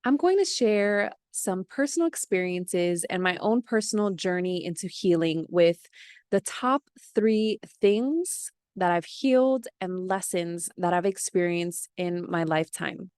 I'm going to share some personal experiences and my own personal journey into healing with the top three things that I've healed and lessons that I've experienced in my lifetime.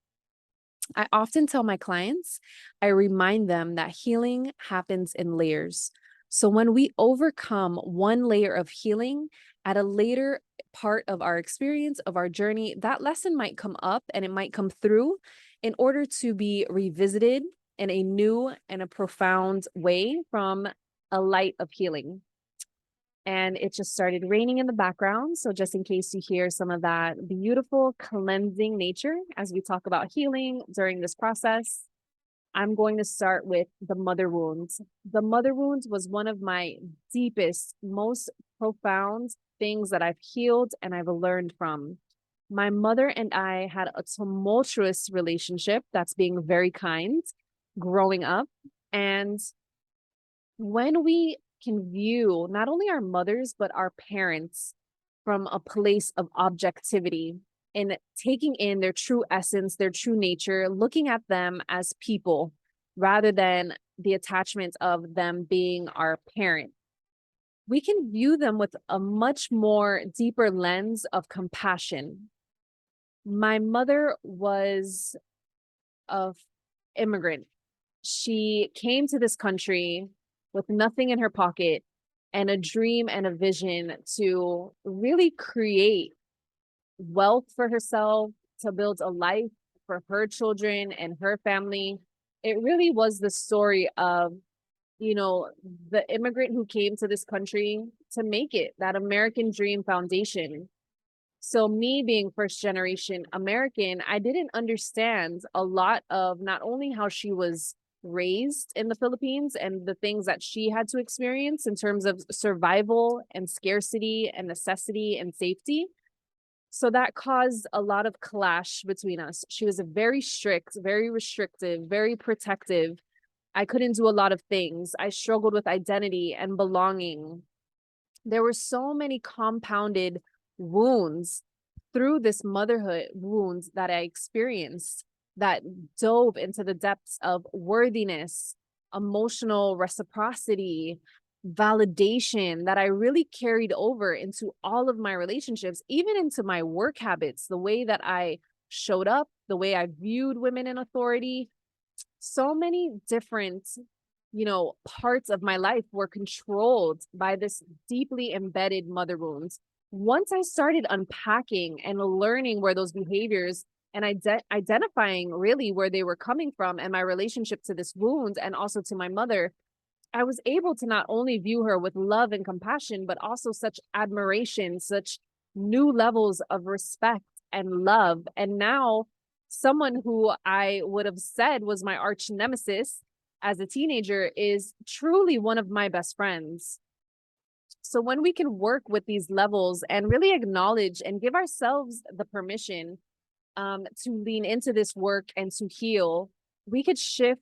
I often tell my clients, I remind them that healing happens in layers. So when we overcome one layer of healing at a later part of our experience, of our journey, that lesson might come up and it might come through in order to be revisited in a new and a profound way from a light of healing. And it just started raining in the background. So, just in case you hear some of that beautiful cleansing nature as we talk about healing during this process, I'm going to start with the mother wound. The mother wound was one of my deepest, most profound things that I've healed and I've learned from. My mother and I had a tumultuous relationship, that's being very kind, growing up. And when we can view not only our mothers, but our parents from a place of objectivity and taking in their true essence, their true nature, looking at them as people rather than the attachment of them being our parent, we can view them with a much more deeper lens of compassion. My mother was a immigrant. She came to this country with nothing in her pocket and a dream and a vision to really create wealth for herself, to build a life for her children and her family. It really was the story of, you know, the immigrant who came to this country to make it, that American dream foundation. So me being first generation American, I didn't understand a lot of not only how she was raised in the Philippines and the things that she had to experience in terms of survival and scarcity and necessity and safety. So that caused a lot of clash between us. She was a very strict, very restrictive, very protective. I couldn't do a lot of things. I struggled with identity and belonging. There were so many compounded wounds through this motherhood wound that I experienced that dove into the depths of worthiness, emotional reciprocity, validation that I really carried over into all of my relationships, even into my work habits, the way that I showed up, the way I viewed women in authority. So many different, parts of my life were controlled by this deeply embedded mother wounds. Once I started unpacking and learning where those behaviors and identifying really where they were coming from and my relationship to this wound and also to my mother, I was able to not only view her with love and compassion, but also such admiration, such new levels of respect and love. And now, someone who I would have said was my arch nemesis as a teenager is truly one of my best friends. So, when we can work with these levels and really acknowledge and give ourselves the permission to lean into this work and to heal, we could shift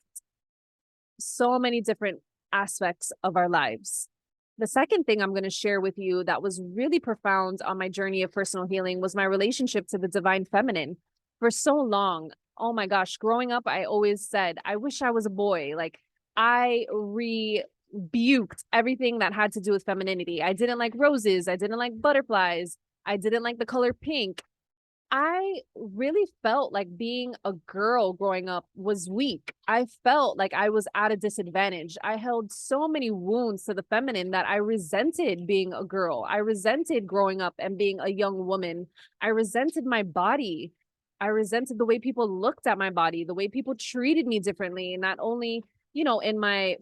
so many different aspects of our lives. The second thing I'm going to share with you that was really profound on my journey of personal healing was my relationship to the divine feminine. For so long, oh my gosh, growing up, I always said, I wish I was a boy. Like, I rebuked everything that had to do with femininity. I didn't like roses. I didn't like butterflies. I didn't like the color pink. I really felt like being a girl growing up was weak. I felt like I was at a disadvantage. I held so many wounds to the feminine that I resented being a girl. I resented growing up and being a young woman. I resented my body. I resented the way people looked at my body, the way people treated me differently, not only, in my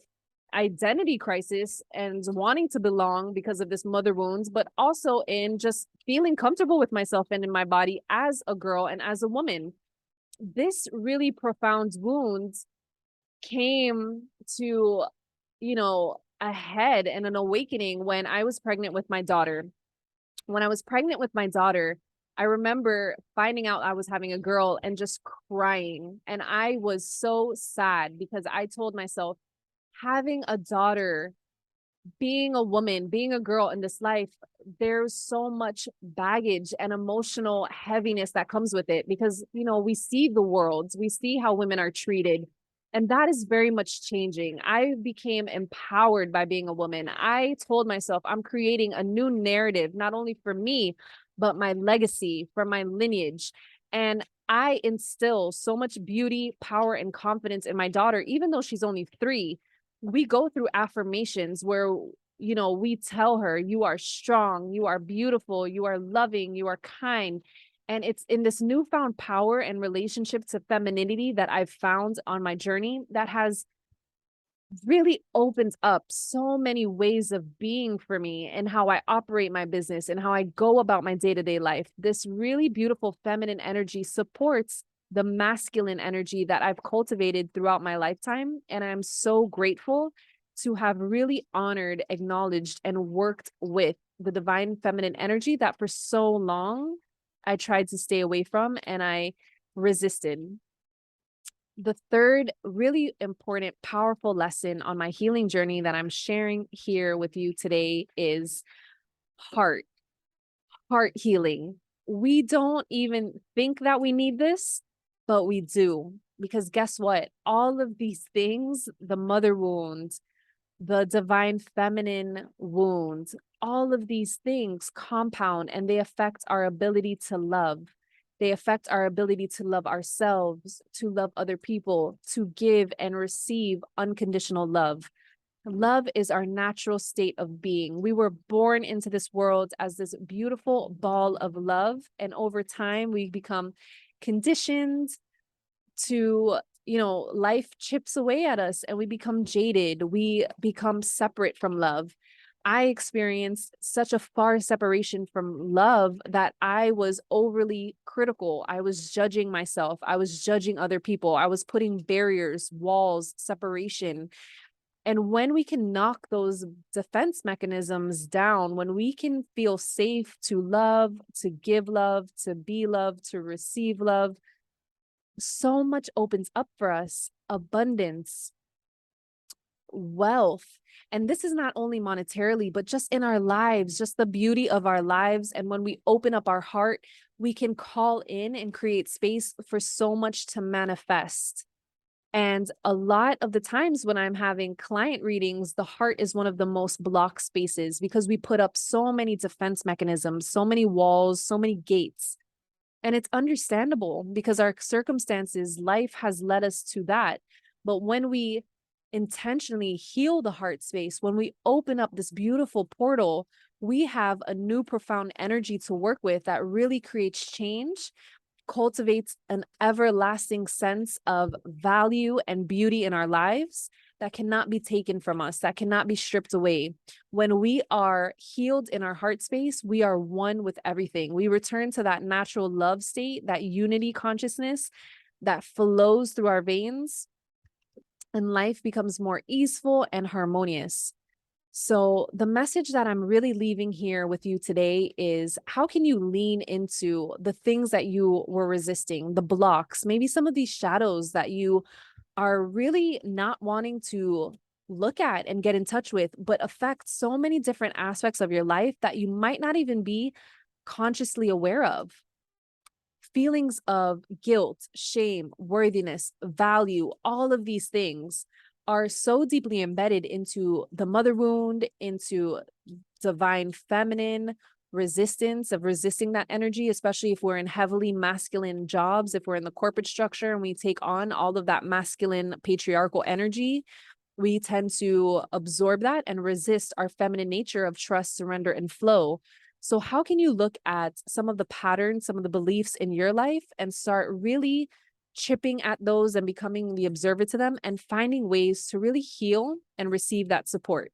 identity crisis and wanting to belong because of this mother wounds, but also in just feeling comfortable with myself and in my body as a girl and as a woman. This really profound wound came to, a head and an awakening when I was pregnant with my daughter. When I was pregnant with my daughter, I remember finding out I was having a girl and just crying. And I was so sad because I told myself, having a daughter being a woman, being a girl in this life, there's so much baggage and emotional heaviness that comes with it because, we see the world, we see how women are treated, and that is very much changing. I became empowered by being a woman. I told myself I'm creating a new narrative, not only for me, but my legacy, for my lineage. And I instill so much beauty, power, and confidence in my daughter, even though she's only 3. We go through affirmations where we tell her, you are strong, you are beautiful, you are loving, you are kind. And it's in this newfound power and relationship to femininity that I've found on my journey that has really opens up so many ways of being for me and how I operate my business and how I go about my day-to-day life. This really beautiful feminine energy supports the masculine energy that I've cultivated throughout my lifetime. And I'm so grateful to have really honored, acknowledged, and worked with the divine feminine energy that for so long I tried to stay away from and I resisted. The third really important, powerful lesson on my healing journey that I'm sharing here with you today is heart, heart healing. We don't even think that we need this, but we do. Because guess what? All of these things, the mother wound, the divine feminine wound, all of these things compound and they affect our ability to love. They affect our ability to love ourselves, to love other people, to give and receive unconditional love. Love is our natural state of being. We were born into this world as this beautiful ball of love. And over time, we become conditioned to, life chips away at us and we become jaded. We become separate from love. I experienced such a far separation from love that I was overly critical. I was judging myself. I was judging other people. I was putting barriers, walls, separation. And when we can knock those defense mechanisms down, when we can feel safe to love, to give love, to be loved, to receive love, so much opens up for us: abundance, wealth. And this is not only monetarily, but just in our lives, just the beauty of our lives. And when we open up our heart, we can call in and create space for so much to manifest. And a lot of the times when I'm having client readings, the heart is one of the most blocked spaces because we put up so many defense mechanisms, so many walls, so many gates. And it's understandable because our circumstances, life has led us to that. But when we intentionally heal the heart space, when we open up this beautiful portal, we have a new profound energy to work with that really creates change, cultivates an everlasting sense of value and beauty in our lives that cannot be taken from us, that cannot be stripped away. When we are healed in our heart space, we are one with everything. We return to that natural love state, that unity consciousness that flows through our veins, and life becomes more easeful and harmonious. So the message that I'm really leaving here with you today is, how can you lean into the things that you were resisting, the blocks, maybe some of these shadows that you are really not wanting to look at and get in touch with, but affect so many different aspects of your life that you might not even be consciously aware of. Feelings of guilt, shame, worthiness, value, all of these things are so deeply embedded into the mother wound, into divine feminine resistance of resisting that energy, especially if we're in heavily masculine jobs, if we're in the corporate structure and we take on all of that masculine patriarchal energy, we tend to absorb that and resist our feminine nature of trust, surrender, and flow. So how can you look at some of the patterns, some of the beliefs in your life and start really chipping at those and becoming the observer to them and finding ways to really heal and receive that support?